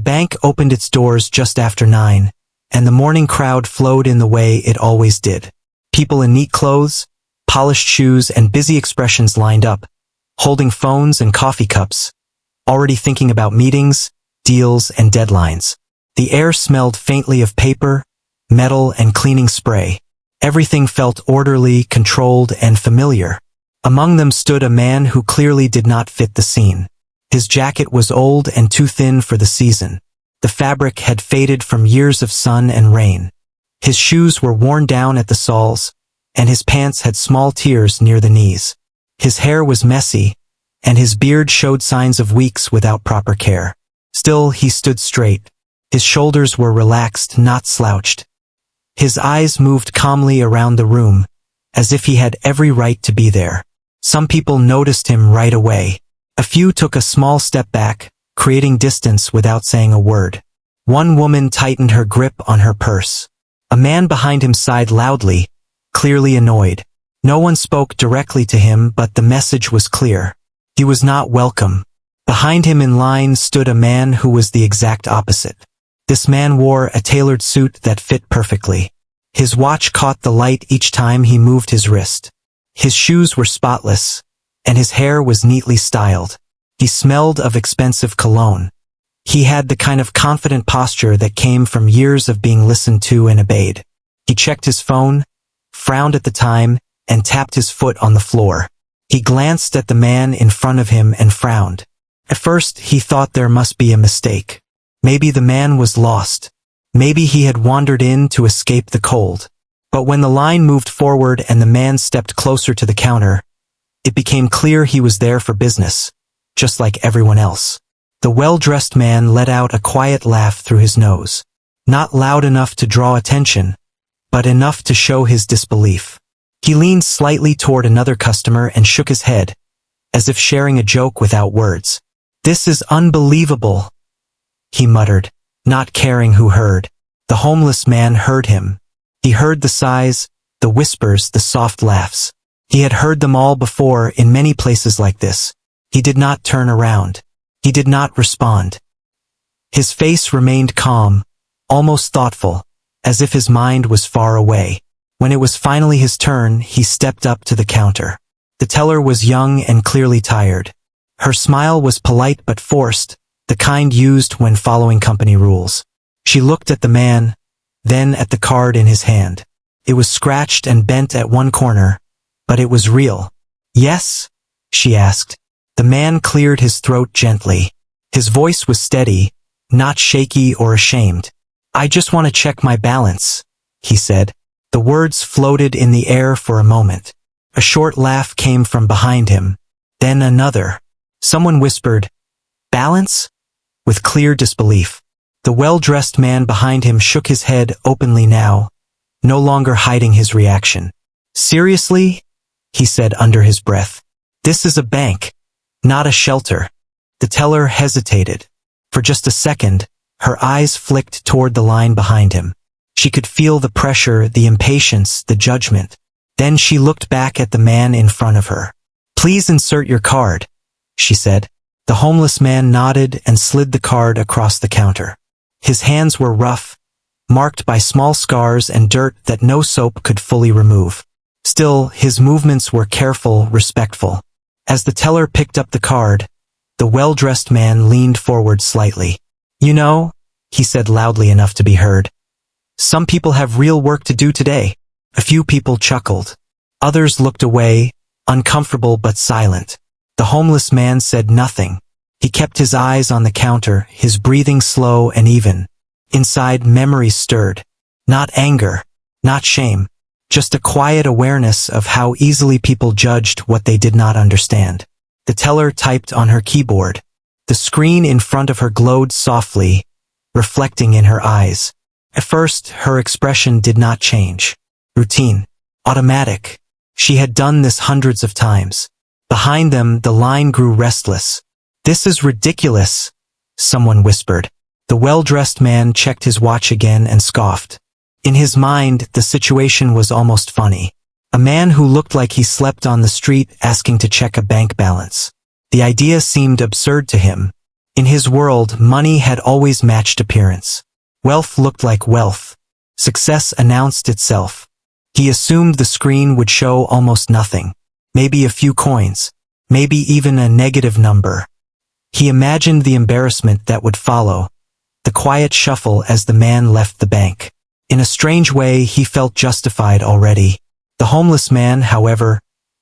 bank opened its doors just after 9, and the morning crowd flowed in the way it always did. People in neat clothes, polished shoes, and busy expressions lined up, holding phones and coffee cups, already thinking about meetings, deals, and deadlines. The air smelled faintly of paper, metal, and cleaning spray. Everything felt orderly, controlled, and familiar. Among them stood a man who clearly did not fit the scene. His jacket was old and too thin for the season. The fabric had faded from years of sun and rain. His shoes were worn down at the soles, and his pants had small tears near the knees. His hair was messy, and his beard showed signs of weeks without proper care. Still, he stood straight. His shoulders were relaxed, not slouched. His eyes moved calmly around the room, as if he had every right to be there. Some people noticed him right away. A few took a small step back, creating distance without saying a word. One woman tightened her grip on her purse. A man behind him sighed loudly, clearly annoyed. No one spoke directly to him, but the message was clear. He was not welcome. Behind him in line stood a man who was the exact opposite. This man wore a tailored suit that fit perfectly. His watch caught the light each time he moved his wrist. His shoes were spotless, and his hair was neatly styled. He smelled of expensive cologne. He had the kind of confident posture that came from years of being listened to and obeyed. He checked his phone, frowned at the time, and tapped his foot on the floor. He glanced at the man in front of him and frowned. At first, he thought there must be a mistake. Maybe the man was lost. Maybe he had wandered in to escape the cold. But when the line moved forward and the man stepped closer to the counter, it became clear he was there for business, just like everyone else. The well-dressed man let out a quiet laugh through his nose. Not loud enough to draw attention, but enough to show his disbelief. He leaned slightly toward another customer and shook his head, as if sharing a joke without words. "This is unbelievable," he muttered, not caring who heard. The homeless man heard him. He heard the sighs, the whispers, the soft laughs. He had heard them all before in many places like this. He did not turn around. He did not respond. His face remained calm, almost thoughtful, as if his mind was far away. When it was finally his turn, he stepped up to the counter. The teller was young and clearly tired. Her smile was polite but forced, the kind used when following company rules. She looked at the man, then at the card in his hand. It was scratched and bent at one corner, but it was real. "Yes?" she asked. The man cleared his throat gently. His voice was steady, not shaky or ashamed. "I just want to check my balance," he said. The words floated in the air for a moment. A short laugh came from behind him, then another. Someone whispered, "Balance?" with clear disbelief. The well-dressed man behind him shook his head openly now, no longer hiding his reaction. "Seriously?" he said under his breath. "This is a bank, not a shelter." The teller hesitated. For just a second, her eyes flicked toward the line behind him. She could feel the pressure, the impatience, the judgment. Then she looked back at the man in front of her. "Please insert your card," she said. The homeless man nodded and slid the card across the counter. His hands were rough, marked by small scars and dirt that no soap could fully remove. Still, his movements were careful, respectful. As the teller picked up the card, the well-dressed man leaned forward slightly. "You know," he said loudly enough to be heard, "some people have real work to do today." A few people chuckled. Others looked away, uncomfortable but silent. The homeless man said nothing. He kept his eyes on the counter, his breathing slow and even. Inside, memories stirred. Not anger, not shame, just a quiet awareness of how easily people judged what they did not understand. The teller typed on her keyboard. The screen in front of her glowed softly, reflecting in her eyes. At first, her expression did not change. Routine. Automatic. She had done this hundreds of times. Behind them, the line grew restless. "This is ridiculous," someone whispered. The well-dressed man checked his watch again and scoffed. In his mind, the situation was almost funny. A man who looked like he slept on the street asking to check a bank balance. The idea seemed absurd to him. In his world, money had always matched appearance. Wealth looked like wealth. Success announced itself. He assumed the screen would show almost nothing. Maybe a few coins. Maybe even a negative number. He imagined the embarrassment that would follow. The quiet shuffle as the man left the bank. In a strange way, he felt justified already. The homeless man, however,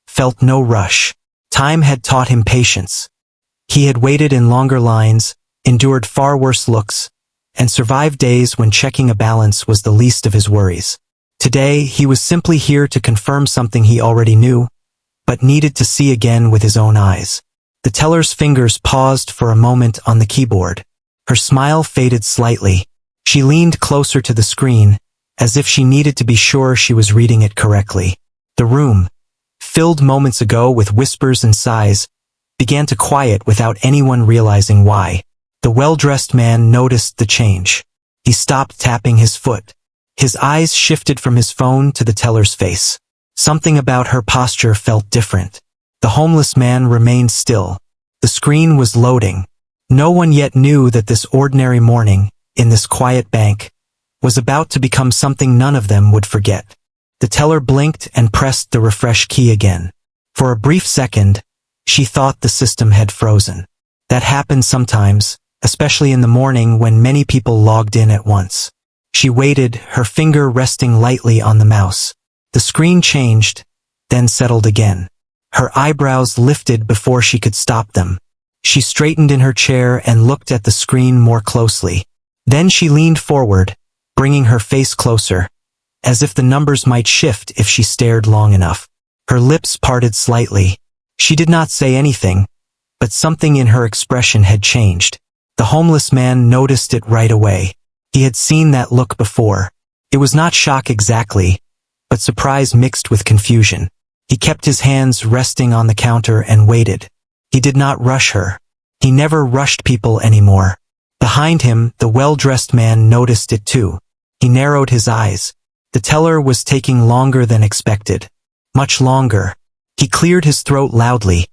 felt no rush. Time had taught him patience. He had waited in longer lines, endured far worse looks, and survived days when checking a balance was the least of his worries. Today, he was simply here to confirm something he already knew, but needed to see again with his own eyes. The teller's fingers paused for a moment on the keyboard. Her smile faded slightly. She leaned closer to the screen, as if she needed to be sure she was reading it correctly. The room, filled moments ago with whispers and sighs, began to quiet without anyone realizing why. The well-dressed man noticed the change. He stopped tapping his foot. His eyes shifted from his phone to the teller's face. Something about her posture felt different. The homeless man remained still. The screen was loading. No one yet knew that this ordinary morning, in this quiet bank, was about to become something none of them would forget. The teller blinked and pressed the refresh key again. For a brief second, she thought the system had frozen. That happened sometimes, especially in the morning when many people logged in at once. She waited, her finger resting lightly on the mouse. The screen changed, then settled again. Her eyebrows lifted before she could stop them. She straightened in her chair and looked at the screen more closely. Then she leaned forward, bringing her face closer, as if the numbers might shift if she stared long enough. Her lips parted slightly. She did not say anything, but something in her expression had changed. The homeless man noticed it right away. He had seen that look before. It was not shock exactly, but surprise mixed with confusion. He kept his hands resting on the counter and waited. He did not rush her. He never rushed people anymore. Behind him, the well-dressed man noticed it too. He narrowed his eyes. The teller was taking longer than expected. Much longer. He cleared his throat loudly,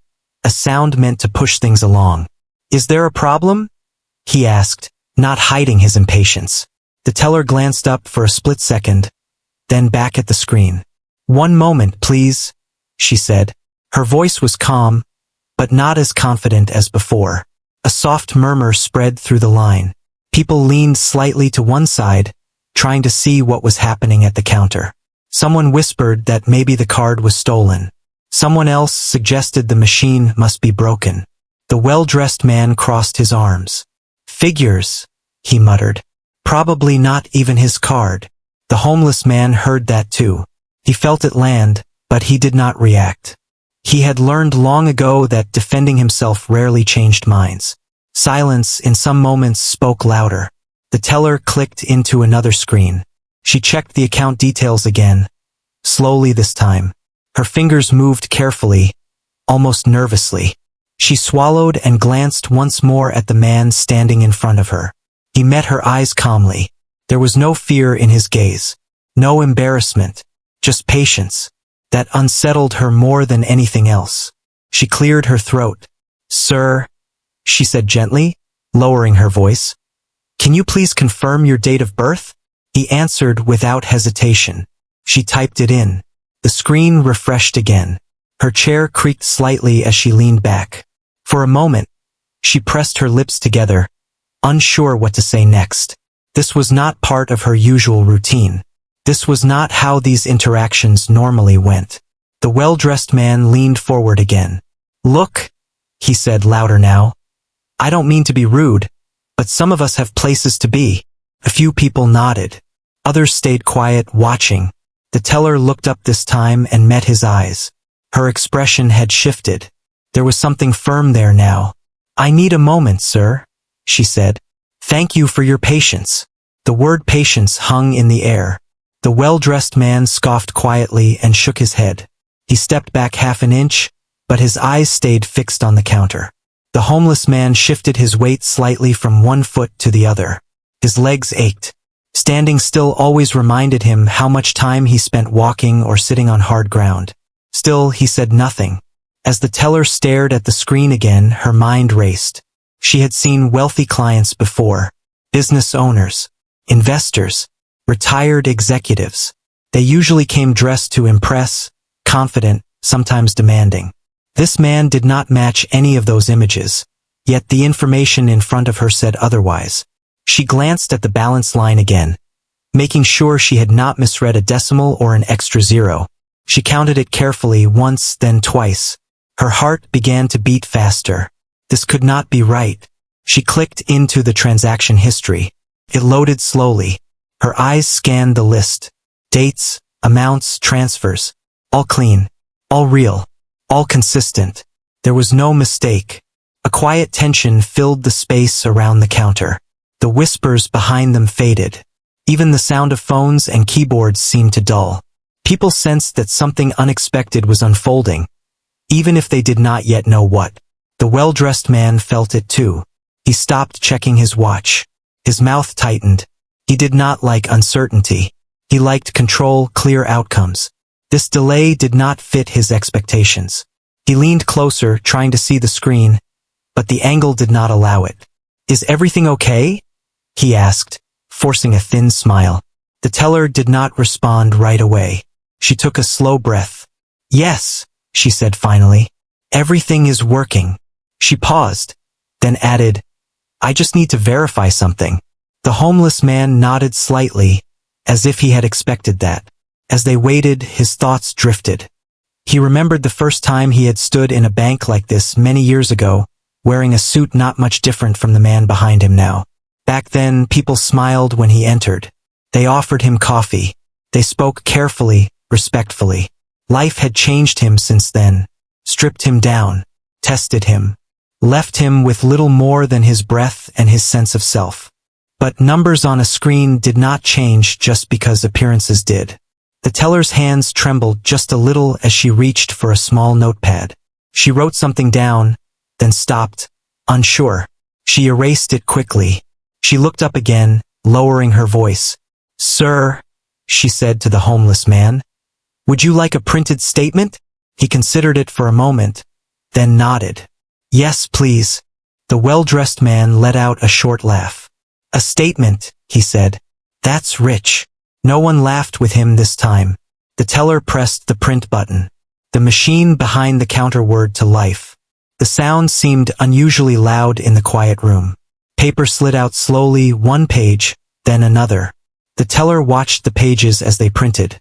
a sound meant to push things along. "Is there a problem?" he asked, not hiding his impatience. The teller glanced up for a split second, then back at the screen. "1 moment, please," she said. Her voice was calm, but not as confident as before. A soft murmur spread through the line. People leaned slightly to one side, trying to see what was happening at the counter. Someone whispered that maybe the card was stolen. Someone else suggested the machine must be broken. The well-dressed man crossed his arms. "Figures," he muttered. Probably not even his card. The homeless man heard that too. He felt it land, but he did not react. He had learned long ago that defending himself rarely changed minds. Silence in some moments spoke louder. The teller clicked into another screen. She checked the account details again, slowly this time. Her fingers moved carefully, almost nervously. She swallowed and glanced once more at the man standing in front of her. He met her eyes calmly. There was no fear in his gaze, no embarrassment, just patience. That unsettled her more than anything else. She cleared her throat. "Sir," she said gently, lowering her voice, "can you please confirm your date of birth?" He answered without hesitation. She typed it in. The screen refreshed again. Her chair creaked slightly as she leaned back. For a moment, she pressed her lips together, unsure what to say next. This was not part of her usual routine. This was not how these interactions normally went. The well-dressed man leaned forward again. "Look," he said louder now. "I don't mean to be rude, but some of us have places to be." A few people nodded. Others stayed quiet, watching. The teller looked up this time and met his eyes. Her expression had shifted. There was something firm there now. "I need a moment, sir," she said. "Thank you for your patience." The word patience hung in the air. The well-dressed man scoffed quietly and shook his head. He stepped back half an inch, but his eyes stayed fixed on the counter. The homeless man shifted his weight slightly from one foot to the other. His legs ached. Standing still always reminded him how much time he spent walking or sitting on hard ground. Still, he said nothing. As the teller stared at the screen again, her mind raced. She had seen wealthy clients before, business owners, investors, retired executives. They usually came dressed to impress, confident, sometimes demanding. This man did not match any of those images, yet the information in front of her said otherwise. She glanced at the balance line again, making sure she had not misread a decimal or an extra zero. She counted it carefully once, then twice. Her heart began to beat faster. This could not be right. She clicked into the transaction history. It loaded slowly. Her eyes scanned the list. Dates, amounts, transfers. All clean. All real. All consistent. There was no mistake. A quiet tension filled the space around the counter. The whispers behind them faded. Even the sound of phones and keyboards seemed to dull. People sensed that something unexpected was unfolding, even if they did not yet know what. The well-dressed man felt it too. He stopped checking his watch. His mouth tightened. He did not like uncertainty. He liked control, clear outcomes. This delay did not fit his expectations. He leaned closer, trying to see the screen, but the angle did not allow it. "Is everything okay?" he asked, forcing a thin smile. The teller did not respond right away. She took a slow breath. "Yes," she said finally. "Everything is working." She paused, then added, "I just need to verify something." The homeless man nodded slightly, as if he had expected that. As they waited, his thoughts drifted. He remembered the first time he had stood in a bank like this many years ago, wearing a suit not much different from the man behind him now. Back then, people smiled when he entered. They offered him coffee. They spoke carefully, respectfully. Life had changed him since then, stripped him down, tested him, left him with little more than his breath and his sense of self. But numbers on a screen did not change just because appearances did. The teller's hands trembled just a little as she reached for a small notepad. She wrote something down, then stopped, unsure. She erased it quickly. She looked up again, lowering her voice. "Sir," she said to the homeless man, "would you like a printed statement?" He considered it for a moment, then nodded. "Yes, please." The well-dressed man let out a short laugh. "A statement," he said. "That's rich." No one laughed with him this time. The teller pressed the print button. The machine behind the counter whirred to life. The sound seemed unusually loud in the quiet room. Paper slid out slowly, one page, then another. The teller watched the pages as they printed,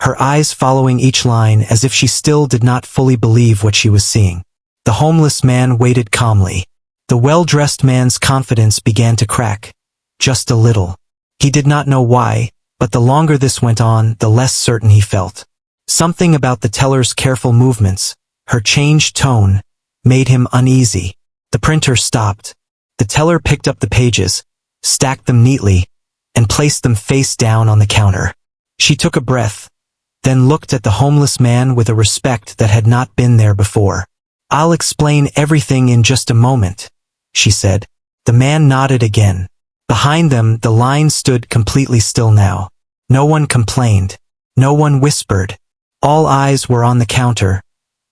her eyes following each line as if she still did not fully believe what she was seeing. The homeless man waited calmly. The well-dressed man's confidence began to crack, just a little. He did not know why, but the longer this went on, the less certain he felt. Something about the teller's careful movements, her changed tone, made him uneasy. The printer stopped. The teller picked up the pages, stacked them neatly, and placed them face down on the counter. She took a breath, then looked at the homeless man with a respect that had not been there before. "I'll explain everything in just a moment," she said. The man nodded again. Behind them, the line stood completely still now. No one complained. No one whispered. All eyes were on the counter,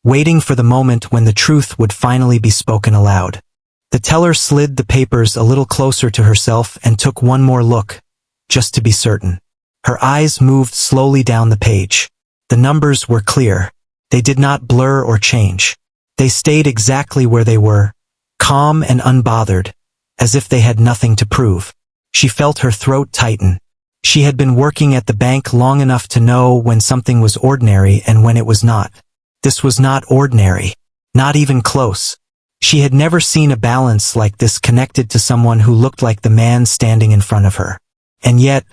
waiting for the moment when the truth would finally be spoken aloud. The teller slid the papers a little closer to herself and took one more look, just to be certain. Her eyes moved slowly down the page. The numbers were clear. They did not blur or change. They stayed exactly where they were, calm and unbothered, as if they had nothing to prove. She felt her throat tighten. She had been working at the bank long enough to know when something was ordinary and when it was not. This was not ordinary, not even close. She had never seen a balance like this connected to someone who looked like the man standing in front of her. And yet,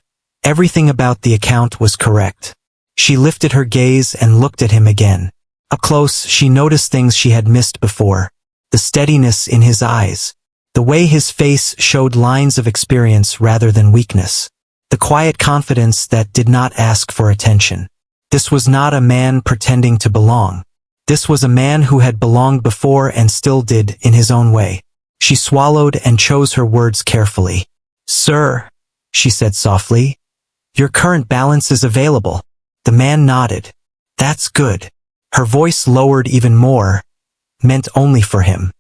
everything about the account was correct. She lifted her gaze and looked at him again. Up close, she noticed things she had missed before. The steadiness in his eyes. The way his face showed lines of experience rather than weakness. The quiet confidence that did not ask for attention. This was not a man pretending to belong. This was a man who had belonged before and still did in his own way. She swallowed and chose her words carefully. "Sir," she said softly, "your current balance is available." The man nodded. "That's good." Her voice lowered even more, meant only for him.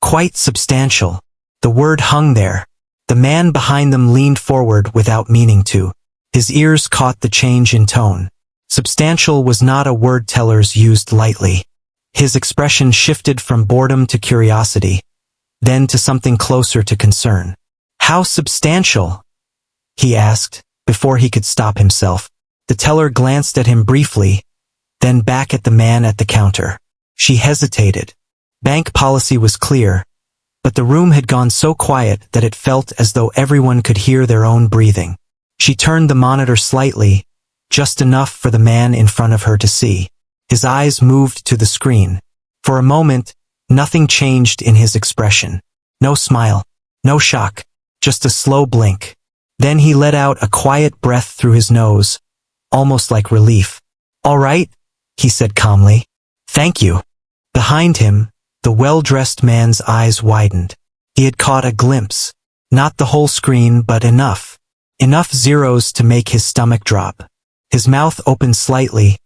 Quite substantial. The word hung there. The man behind them leaned forward without meaning to. His ears caught the change in tone. Substantial was not a word tellers used lightly. His expression shifted from boredom to curiosity, then to something closer to concern. How substantial? He asked, before he could stop himself. The teller glanced at him briefly, then back at the man at the counter. She hesitated. Bank policy was clear, but the room had gone so quiet that it felt as though everyone could hear their own breathing. She turned the monitor slightly, just enough for the man in front of her to see. His eyes moved to the screen. For a moment, nothing changed in his expression. No smile, no shock, just a slow blink. Then he let out a quiet breath through his nose, almost like relief. "All right," he said calmly. "Thank you." Behind him, the well-dressed man's eyes widened. He had caught a glimpse. Not the whole screen, but enough. Enough zeros to make his stomach drop. His mouth opened slightly,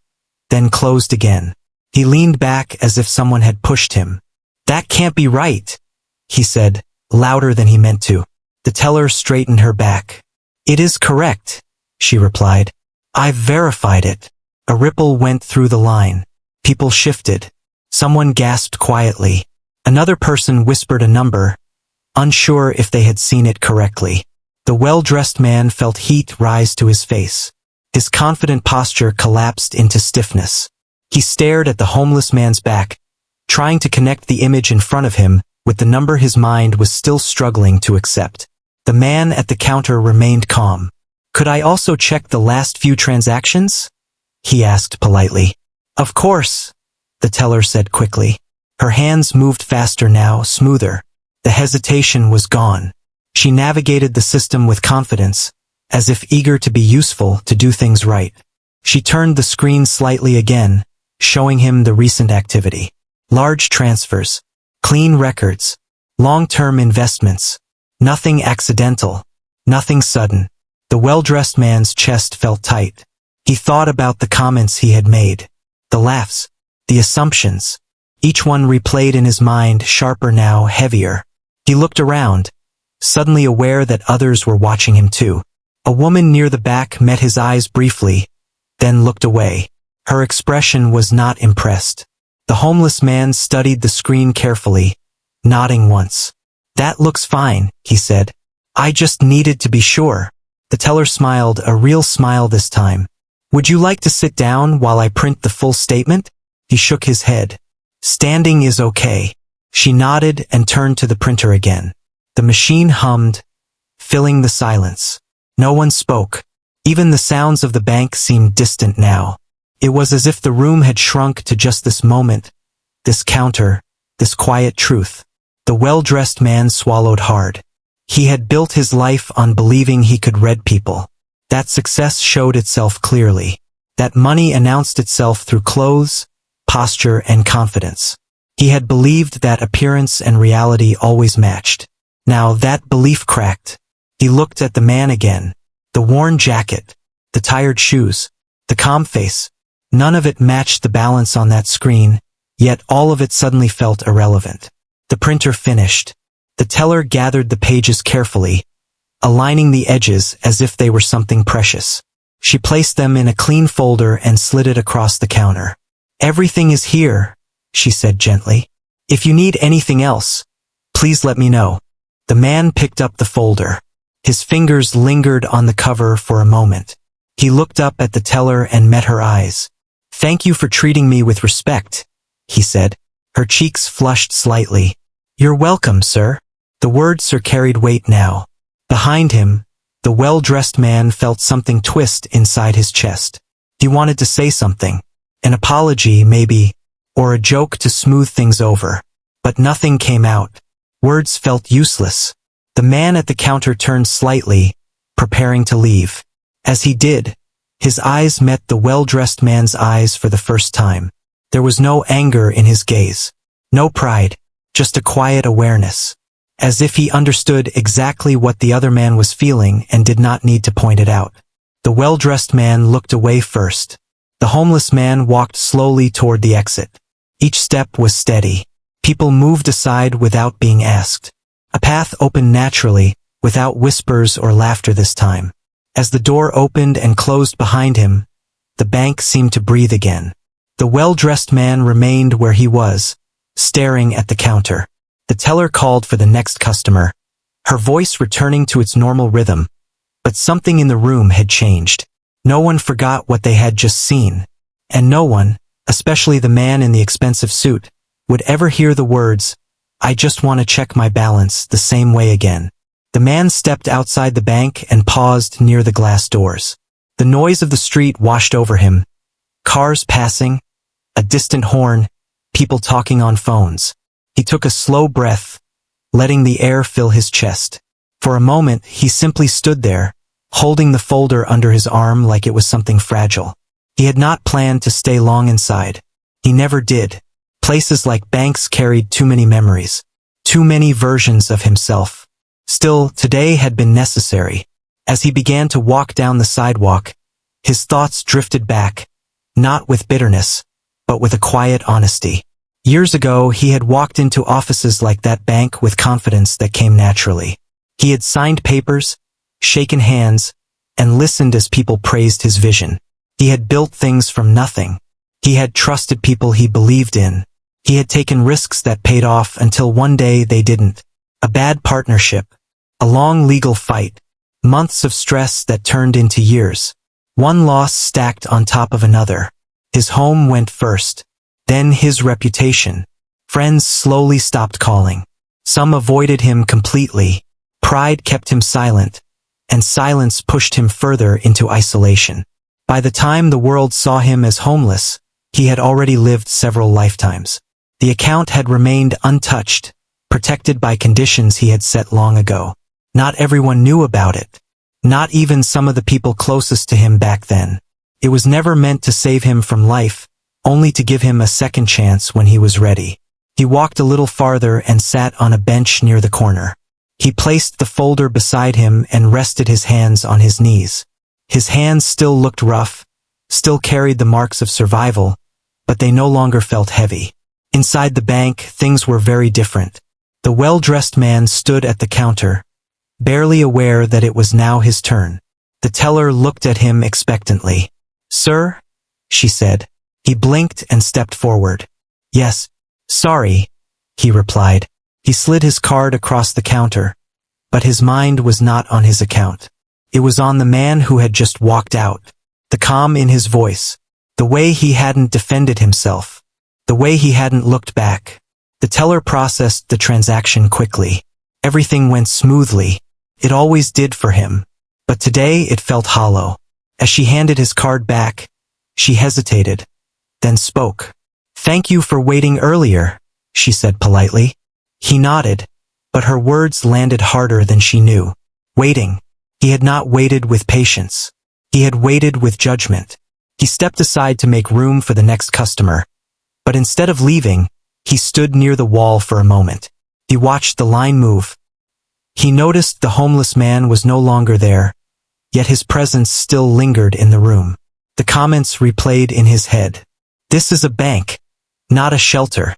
then closed again. He leaned back as if someone had pushed him. "That can't be right," he said, louder than he meant to. The teller straightened her back. "It is correct," she replied. "I've verified it." A ripple went through the line. People shifted. Someone gasped quietly. Another person whispered a number, unsure if they had seen it correctly. The well-dressed man felt heat rise to his face. His confident posture collapsed into stiffness. He stared at the homeless man's back, trying to connect the image in front of him with the number his mind was still struggling to accept. The man at the counter remained calm. "Could I also check the last few transactions?" he asked politely. "Of course," the teller said quickly. Her hands moved faster now, smoother. The hesitation was gone. She navigated the system with confidence, as if eager to be useful, to do things right. She turned the screen slightly again, showing him the recent activity. Large transfers, clean records, long-term investments. Nothing accidental, nothing sudden. The well-dressed man's chest felt tight. He thought about the comments he had made, the laughs, the assumptions. Each one replayed in his mind, sharper now, heavier. He looked around, suddenly aware that others were watching him too. A woman near the back met his eyes briefly, then looked away. Her expression was not impressed. The homeless man studied the screen carefully, nodding once. "That looks fine," he said. "I just needed to be sure." The teller smiled, a real smile this time. "Would you like to sit down while I print the full statement?" He shook his head. "Standing is okay." She nodded and turned to the printer again. The machine hummed, filling the silence. No one spoke. Even the sounds of the bank seemed distant now. It was as if the room had shrunk to just this moment, this counter, this quiet truth. The well-dressed man swallowed hard. He had built his life on believing he could read people. That success showed itself clearly. That money announced itself through clothes, posture, and confidence. He had believed that appearance and reality always matched. Now that belief cracked. He looked at the man again. The worn jacket, the tired shoes, the calm face. None of it matched the balance on that screen, yet all of it suddenly felt irrelevant. The printer finished. The teller gathered the pages carefully, aligning the edges as if they were something precious. She placed them in a clean folder and slid it across the counter. "Everything is here," she said gently. "If you need anything else, please let me know." The man picked up the folder. His fingers lingered on the cover for a moment. He looked up at the teller and met her eyes. "Thank you for treating me with respect," he said. Her cheeks flushed slightly. "You're welcome, sir." The word "sir" carried weight now. Behind him, the well-dressed man felt something twist inside his chest. He wanted to say something. An apology, maybe, or a joke to smooth things over. But nothing came out. Words felt useless. The man at the counter turned slightly, preparing to leave. As he did, his eyes met the well-dressed man's eyes for the first time. There was no anger in his gaze. No pride, just a quiet awareness. As if he understood exactly what the other man was feeling and did not need to point it out. The well-dressed man looked away first. The homeless man walked slowly toward the exit. Each step was steady. People moved aside without being asked. A path opened naturally, without whispers or laughter this time. As the door opened and closed behind him, the bank seemed to breathe again. The well-dressed man remained where he was, staring at the counter. The teller called for the next customer, her voice returning to its normal rhythm. But something in the room had changed. No one forgot what they had just seen. And no one, especially the man in the expensive suit, would ever hear the words, "I just want to check my balance," the same way again. The man stepped outside the bank and paused near the glass doors. The noise of the street washed over him. Cars passing, a distant horn, people talking on phones. He took a slow breath, letting the air fill his chest. For a moment, he simply stood there, holding the folder under his arm like it was something fragile. He had not planned to stay long inside. He never did. Places like banks carried too many memories, too many versions of himself. Still, today had been necessary. As he began to walk down the sidewalk, his thoughts drifted back, not with bitterness, but with a quiet honesty. Years ago, he had walked into offices like that bank with confidence that came naturally. He had signed papers, shaken hands, and listened as people praised his vision. He had built things from nothing. He had trusted people he believed in. He had taken risks that paid off until one day they didn't. A bad partnership, a long legal fight, months of stress that turned into years. One loss stacked on top of another. His home went first, then his reputation. Friends slowly stopped calling. Some avoided him completely. Pride kept him silent, and silence pushed him further into isolation. By the time the world saw him as homeless, he had already lived several lifetimes. The account had remained untouched, protected by conditions he had set long ago. Not everyone knew about it. Not even some of the people closest to him back then. It was never meant to save him from life, only to give him a second chance when he was ready. He walked a little farther and sat on a bench near the corner. He placed the folder beside him and rested his hands on his knees. His hands still looked rough, still carried the marks of survival, but they no longer felt heavy. Inside the bank, things were very different. The well-dressed man stood at the counter, barely aware that it was now his turn. The teller looked at him expectantly. "Sir?" she said. He blinked and stepped forward. "Yes, sorry," he replied. He slid his card across the counter, but his mind was not on his account. It was on the man who had just walked out. The calm in his voice, the way he hadn't defended himself, the way he hadn't looked back. The teller processed the transaction quickly. Everything went smoothly. It always did for him. But today it felt hollow. As she handed his card back, she hesitated, then spoke. "Thank you for waiting earlier," she said politely. He nodded, but her words landed harder than she knew. Waiting. He had not waited with patience. He had waited with judgment. He stepped aside to make room for the next customer. But instead of leaving, he stood near the wall for a moment. He watched the line move. He noticed the homeless man was no longer there, yet his presence still lingered in the room. The comments replayed in his head. "This is a bank, not a shelter.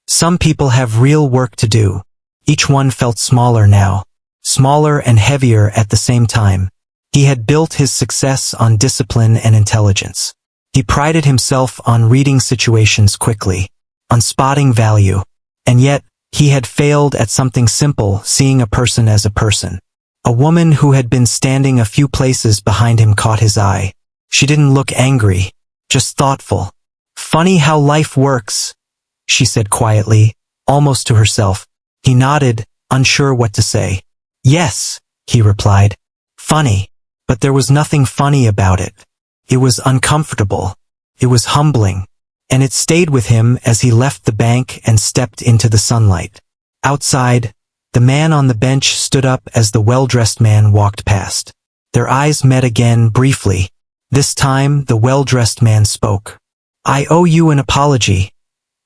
Some people have real work to do." Each one felt smaller now, smaller and heavier at the same time. He had built his success on discipline and intelligence. He prided himself on reading situations quickly, on spotting value. And yet, he had failed at something simple, seeing a person as a person. A woman who had been standing a few places behind him caught his eye. She didn't look angry, just thoughtful. "Funny how life works," she said quietly, almost to herself. He nodded, unsure what to say. "Yes," he replied. "Funny." But there was nothing funny about it. It was uncomfortable. It was humbling. And it stayed with him as he left the bank and stepped into the sunlight. Outside, the man on the bench stood up as the well-dressed man walked past. Their eyes met again briefly. This time, the well-dressed man spoke. "I owe you an apology,"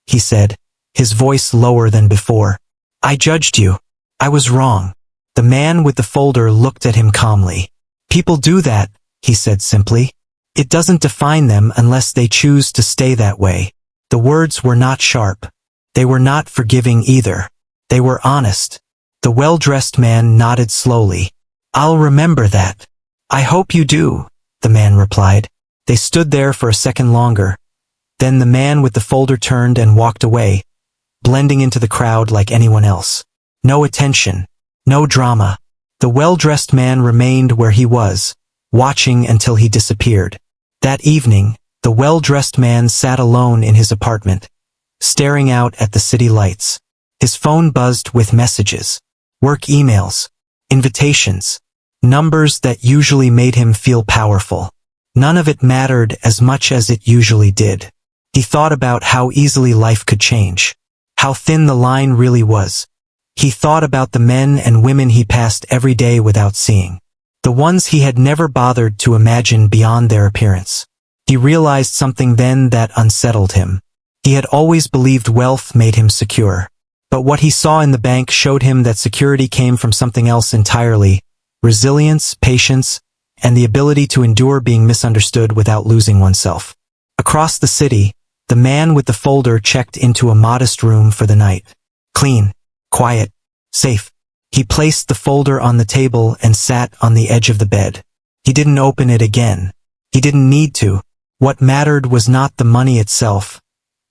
he said, his voice lower than before. "I judged you. I was wrong." The man with the folder looked at him calmly. "People do that," he said simply. "It doesn't define them unless they choose to stay that way." The words were not sharp. They were not forgiving either. They were honest. The well-dressed man nodded slowly. "I'll remember that." "I hope you do," the man replied. They stood there for a second longer. Then the man with the folder turned and walked away, blending into the crowd like anyone else. No attention. No drama. The well-dressed man remained where he was, watching until he disappeared. That evening, the well-dressed man sat alone in his apartment, staring out at the city lights. His phone buzzed with messages, work emails, invitations, numbers that usually made him feel powerful. None of it mattered as much as it usually did. He thought about how easily life could change, how thin the line really was. He thought about the men and women he passed every day without seeing, the ones he had never bothered to imagine beyond their appearance. He realized something then that unsettled him. He had always believed wealth made him secure. But what he saw in the bank showed him that security came from something else entirely: resilience, patience, and the ability to endure being misunderstood without losing oneself. Across the city, the man with the folder checked into a modest room for the night. Clean, quiet, safe. He placed the folder on the table and sat on the edge of the bed. He didn't open it again. He didn't need to. What mattered was not the money itself,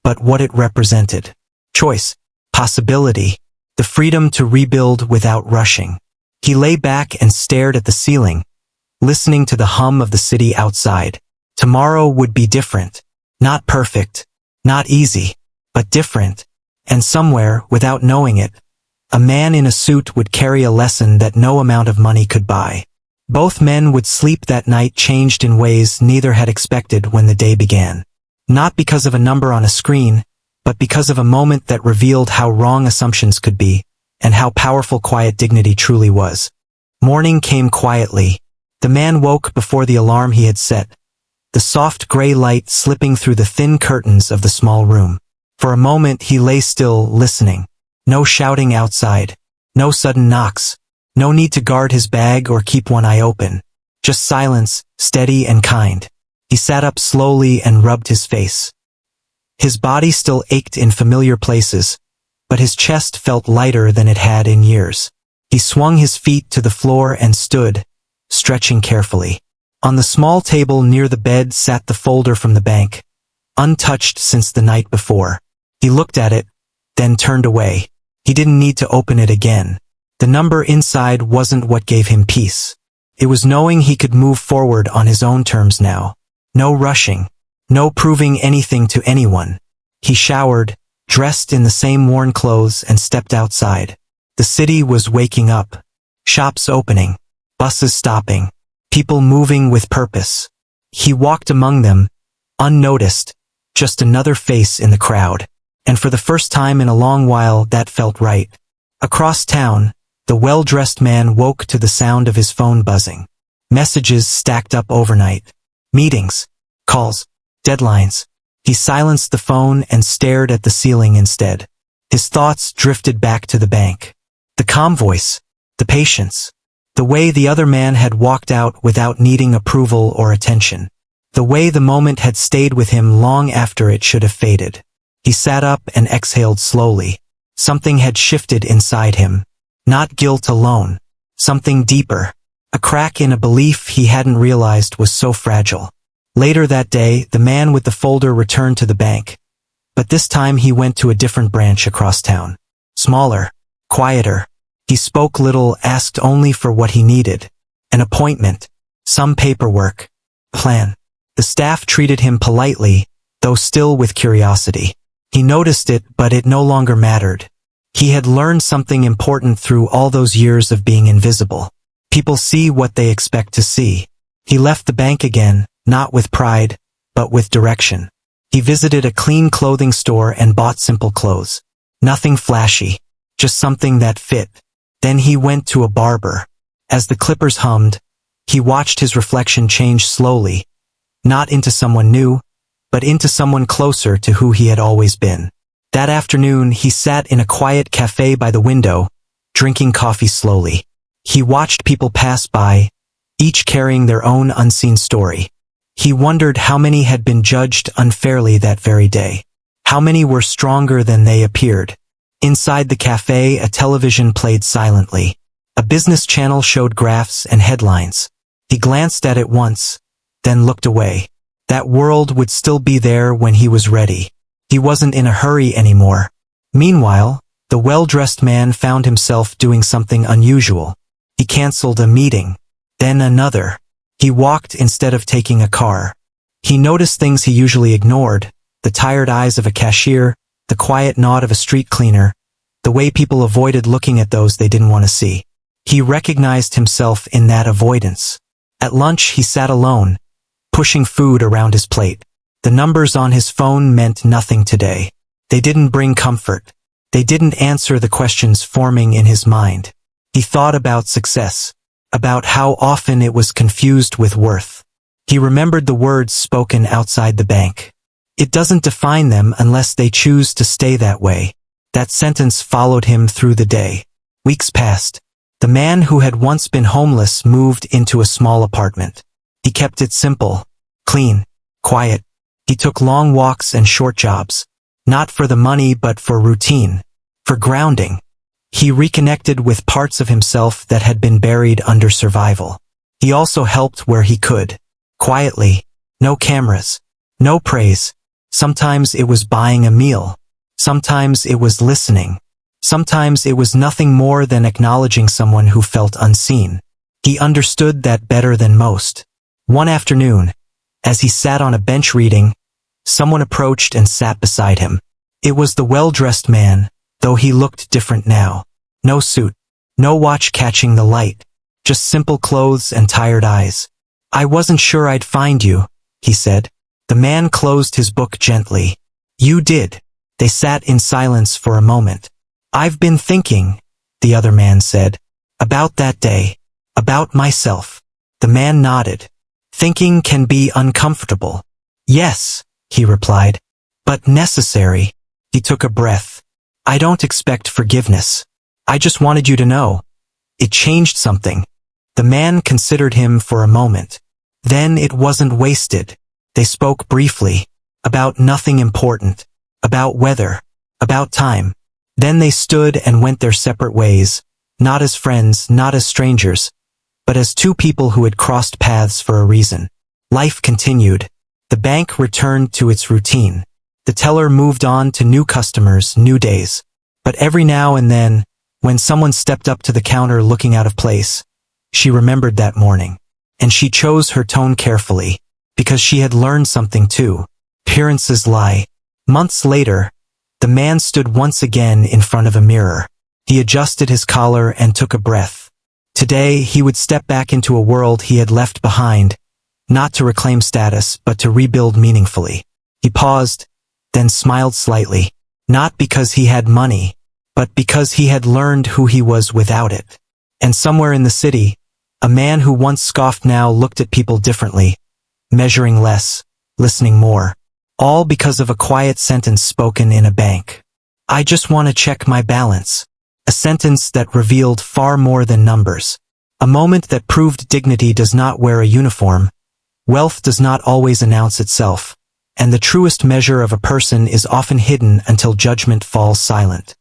but what it represented. Choice, possibility, the freedom to rebuild without rushing. He lay back and stared at the ceiling, listening to the hum of the city outside. Tomorrow would be different. Not perfect, not easy, but different. And somewhere, without knowing it, a man in a suit would carry a lesson that no amount of money could buy. Both men would sleep that night changed in ways neither had expected when the day began. Not because of a number on a screen, but because of a moment that revealed how wrong assumptions could be, and how powerful quiet dignity truly was. Morning came quietly. The man woke before the alarm he had set, the soft gray light slipping through the thin curtains of the small room. For a moment he lay still, listening. No shouting outside. No sudden knocks. No need to guard his bag or keep one eye open. Just silence, steady and kind. He sat up slowly and rubbed his face. His body still ached in familiar places, but his chest felt lighter than it had in years. He swung his feet to the floor and stood, stretching carefully. On the small table near the bed sat the folder from the bank, untouched since the night before. He looked at it, then turned away. He didn't need to open it again. The number inside wasn't what gave him peace. It was knowing he could move forward on his own terms now. No rushing. No proving anything to anyone. He showered, dressed in the same worn clothes, and stepped outside. The city was waking up. Shops opening. Buses stopping. People moving with purpose. He walked among them, unnoticed, just another face in the crowd. And for the first time in a long while that felt right. Across town, the well-dressed man woke to the sound of his phone buzzing. Messages stacked up overnight. Meetings. Calls. Deadlines. He silenced the phone and stared at the ceiling instead. His thoughts drifted back to the bank. The calm voice. The patience. The way the other man had walked out without needing approval or attention. The way the moment had stayed with him long after it should have faded. He sat up and exhaled slowly. Something had shifted inside him. Not guilt alone. Something deeper. A crack in a belief he hadn't realized was so fragile. Later that day, the man with the folder returned to the bank. But this time he went to a different branch across town. Smaller. Quieter. He spoke little, asked only for what he needed. An appointment. Some paperwork. Plan. The staff treated him politely, though still with curiosity. He noticed it, but it no longer mattered. He had learned something important through all those years of being invisible. People see what they expect to see. He left the bank again, not with pride, but with direction. He visited a clean clothing store and bought simple clothes. Nothing flashy, just something that fit. Then he went to a barber. As the clippers hummed, he watched his reflection change slowly, not into someone new, but into someone closer to who he had always been. That afternoon, he sat in a quiet cafe by the window, drinking coffee slowly. He watched people pass by, each carrying their own unseen story. He wondered how many had been judged unfairly that very day. How many were stronger than they appeared? Inside the cafe, a television played silently. A business channel showed graphs and headlines. He glanced at it once, then looked away. That world would still be there when he was ready. He wasn't in a hurry anymore. Meanwhile, the well-dressed man found himself doing something unusual. He canceled a meeting, then another. He walked instead of taking a car. He noticed things he usually ignored: the tired eyes of a cashier, the quiet nod of a street cleaner, the way people avoided looking at those they didn't want to see. He recognized himself in that avoidance. At lunch, he sat alone, pushing food around his plate. The numbers on his phone meant nothing today. They didn't bring comfort. They didn't answer the questions forming in his mind. He thought about success, about how often it was confused with worth. He remembered the words spoken outside the bank. It doesn't define them unless they choose to stay that way. That sentence followed him through the day. Weeks passed. The man who had once been homeless moved into a small apartment. He kept it simple, clean, quiet. He took long walks and short jobs. Not for the money but for routine, for grounding. He reconnected with parts of himself that had been buried under survival. He also helped where he could. Quietly. No cameras. No praise. Sometimes it was buying a meal. Sometimes it was listening. Sometimes it was nothing more than acknowledging someone who felt unseen. He understood that better than most. One afternoon, as he sat on a bench reading, someone approached and sat beside him. It was the well-dressed man, though he looked different now. No suit, no watch catching the light, just simple clothes and tired eyes. "I wasn't sure I'd find you," he said. The man closed his book gently. "You did." They sat in silence for a moment. "I've been thinking," the other man said, "about that day, about myself." The man nodded. "Thinking can be uncomfortable." "Yes," he replied, "but necessary." He took a breath. "I don't expect forgiveness. I just wanted you to know. It changed something." The man considered him for a moment. Then it wasn't wasted. They spoke briefly, about nothing important, about weather, about time. Then they stood and went their separate ways, not as friends, not as strangers, but as two people who had crossed paths for a reason. Life continued. The bank returned to its routine. The teller moved on to new customers, new days. But every now and then, when someone stepped up to the counter looking out of place, she remembered that morning. And she chose her tone carefully, because she had learned something too. Appearances lie. Months later, the man stood once again in front of a mirror. He adjusted his collar and took a breath. Today, he would step back into a world he had left behind, not to reclaim status, but to rebuild meaningfully. He paused, then smiled slightly, not because he had money, but because he had learned who he was without it. And somewhere in the city, a man who once scoffed now looked at people differently, measuring less, listening more. All because of a quiet sentence spoken in a bank. "I just want to check my balance." A sentence that revealed far more than numbers. A moment that proved dignity does not wear a uniform. Wealth does not always announce itself. And the truest measure of a person is often hidden until judgment falls silent.